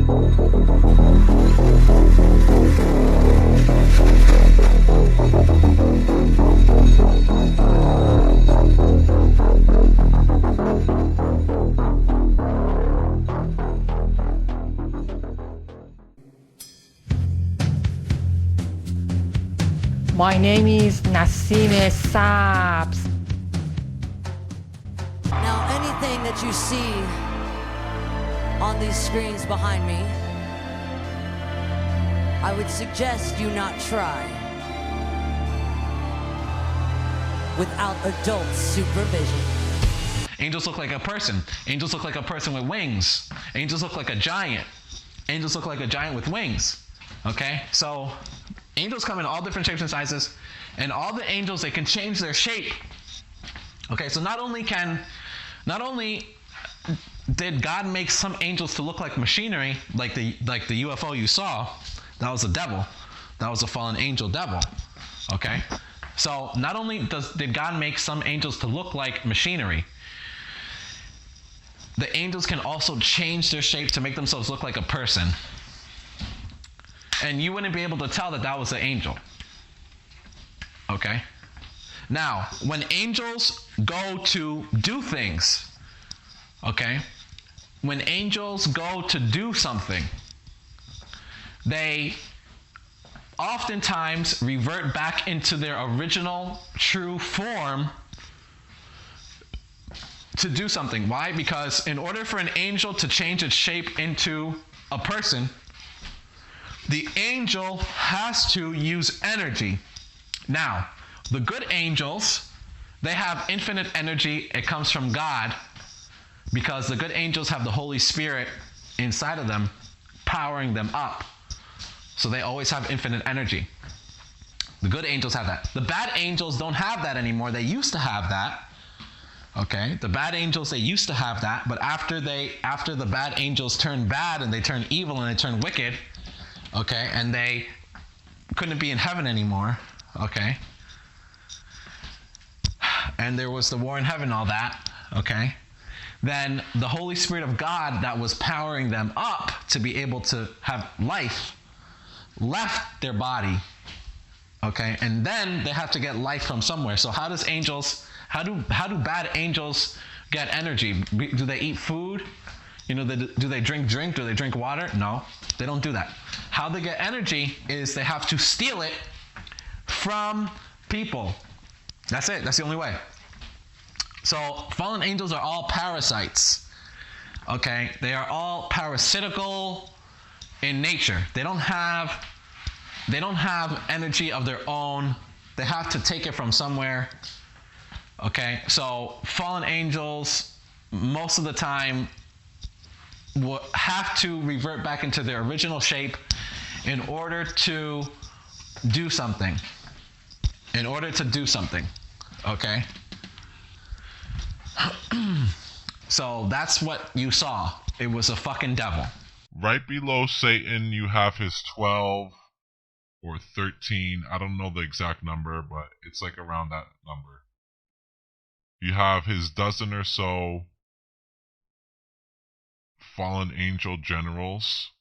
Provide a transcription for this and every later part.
My name is Nassim Sabs. Now, anything that you see on these screens behind me, I would suggest you not try without adult supervision. Angels look like a person. Angels look like a person with wings. Angels look like a giant. Angels look like a giant with wings. Okay? So, angels come in all different shapes and sizes, and all the angels, they can change their shape. Okay, so not only did God make some angels to look like machinery, like the UFO you saw, that was the devil. That was a fallen angel devil. Okay? So not only did God make some angels to look like machinery, the angels can also change their shape to make themselves look like a person. And you wouldn't be able to tell that that was an angel. Okay? Now, when angels go to do things, okay? When angels go to do something, they oftentimes revert back into their original true form to do something. Why? Because in order for an angel to change its shape into a person, the angel has to use energy. Now, the good angels, they have infinite energy. It comes from God because the good angels have the Holy Spirit inside of them, powering them up. So they always have infinite energy. The good angels have that. The bad angels don't have that anymore. They used to have that. Okay? The bad angels, they used to have that, but after the bad angels turned bad and they turned evil and they turned wicked, okay, and they couldn't be in heaven anymore, okay, and there was the war in heaven, all that, okay, then the Holy Spirit of God that was powering them up to be able to have life left their body, okay, and then they have to get life from somewhere. So how do bad angels get energy? Do they eat food? You know, do they drink? Do they drink water? No, they don't do that. How they get energy is they have to steal it from people. That's it. That's the only way. So fallen angels are all parasites. Okay? They are all parasitical in nature. They don't have energy of their own. They have to take it from somewhere. Okay? So fallen angels, most of the time, will have to revert back into their original shape in order to do something. Okay? So that's what you saw. It was a fucking devil. Right below Satan, you have his 12 or 13. I don't know the exact number, but it's like around that number. You have his dozen or so fallen angel generals.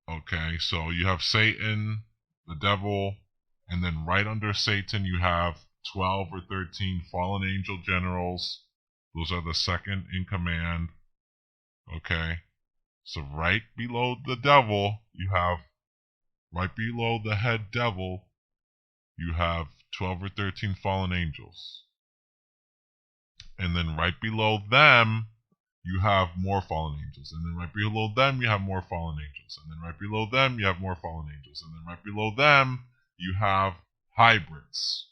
Okay, so you have Satan, the devil, and then right under Satan you have 12 or 13 fallen angel generals. Those are the second in command. Okay, so right below the devil, you have, right below the head devil, you have 12 or 13 fallen angels. And then right below them, you have more fallen angels. And then right below them, you have more fallen angels. And then right below them, you have more fallen angels. And then right below them, you have hybrids.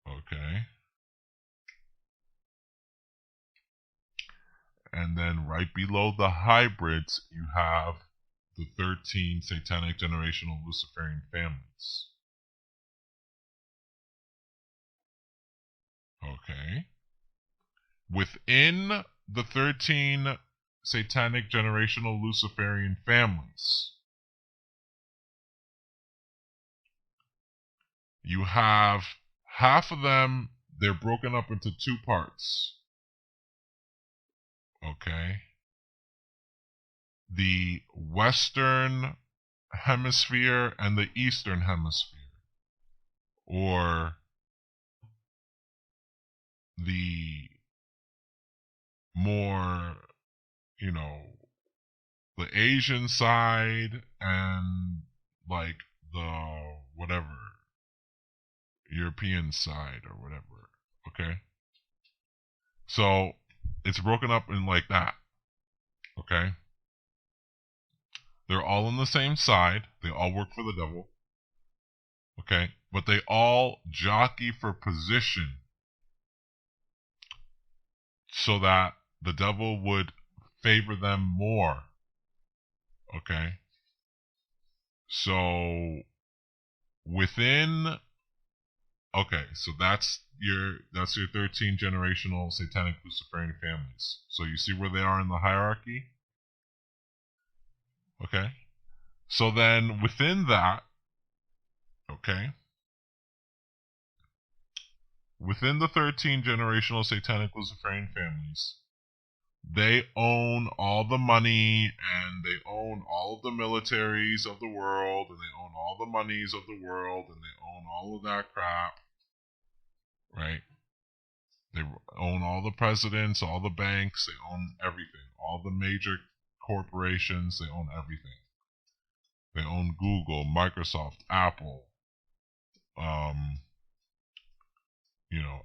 Okay. And then right below the hybrids, you have the 13 satanic generational Luciferian families. Okay. Within the 13 satanic generational Luciferian families, you have half of them, they're broken up into two parts. Okay. The Western Hemisphere and the Eastern Hemisphere. Or the more, the Asian side and like the whatever European side or whatever. Okay. So it's broken up in like that. Okay. They're all on the same side. They all work for the devil. Okay. But they all jockey for position so that the devil would favor them more. Okay. So within so that's your 13 generational satanic Luciferian families. So you see where they are in the hierarchy? Okay. So then within that, okay, within the 13 generational satanic Luciferian families, they own all the money and they own all of the militaries of the world and they own all the monies of the world and they own all of that crap, right? They own all the presidents, all the banks, they own everything. All the major corporations, they own everything. They own Google, Microsoft, Apple,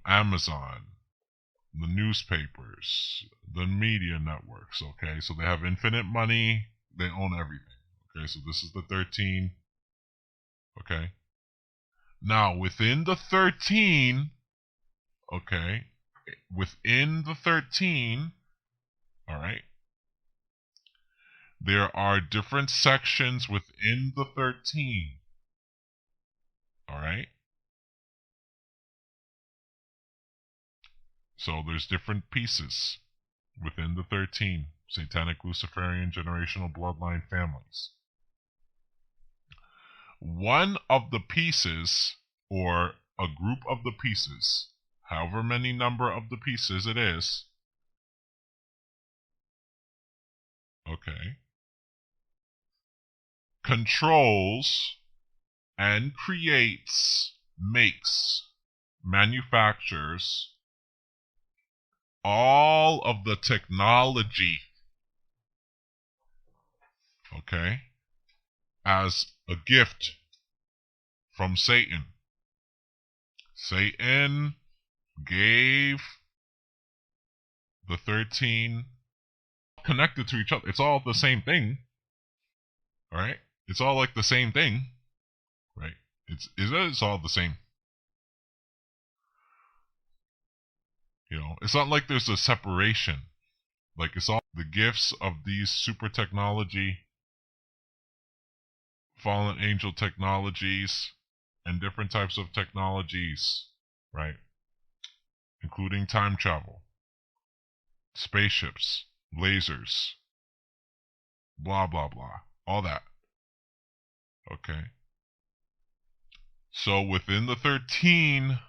Amazon, the newspapers, the media networks, okay? So they have infinite money, they own everything. Okay, so this is the 13. Okay. Now, within the 13, okay, within the 13, all right, there are different sections within the 13. All right? So there's different pieces within the 13 satanic Luciferian generational bloodline families. One of the pieces, or a group of the pieces, however many number of the pieces it is, okay, controls and manufactures all of the technology, okay, as a gift from Satan. Satan gave the 13 connected to each other. It's all the same thing, all right? It's all like the same thing, right? It's all the same. It's not like there's a separation. Like, it's all the gifts of these super technology, fallen angel technologies, and different types of technologies, right? Including time travel, spaceships, lasers, blah, blah, blah. All that. Okay. So within the 13,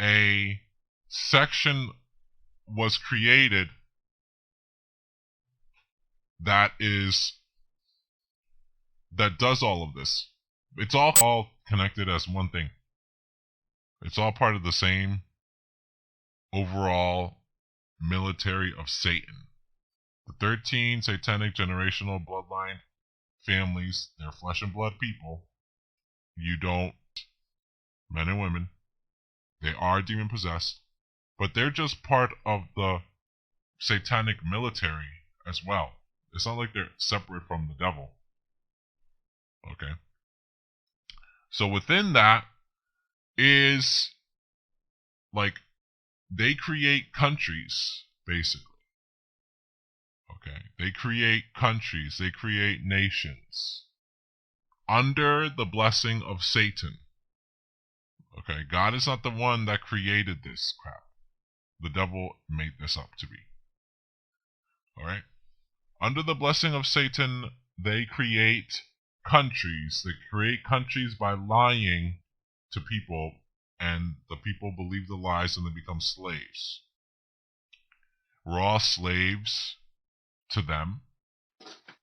a section was created that does all of this. It's all connected as one thing. It's all part of the same overall military of Satan. The 13 satanic generational bloodline families, they're flesh and blood people. Men and women, they are demon possessed, but they're just part of the satanic military as well. It's not like they're separate from the devil. Okay. So within that is, like, they create countries, basically. Okay. They create countries, they create nations under the blessing of Satan. Okay. God is not the one that created this crap. The devil made this up to be. All right. Under the blessing of Satan, they create countries. They create countries by lying to people, and the people believe the lies and they become slaves. We're all slaves to them.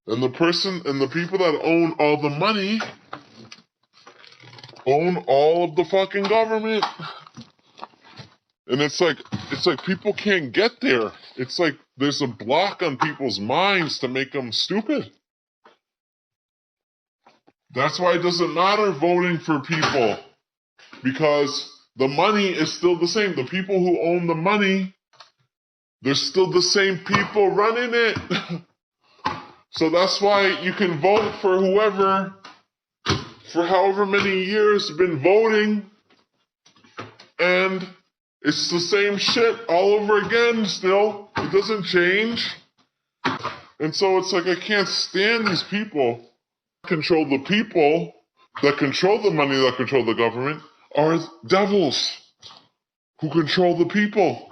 And the people that own all the money own all of the fucking government. And it's like people can't get there. It's like there's a block on people's minds to make them stupid. That's why it doesn't matter voting for people, because the money is still the same. The people who own the money, they're still the same people running it. So that's why you can vote for whoever, for however many years, been voting, and it's the same shit all over again still. It doesn't change. And so it's like I can't stand these people. Control the people that control the money, that control the government, are devils who control the people.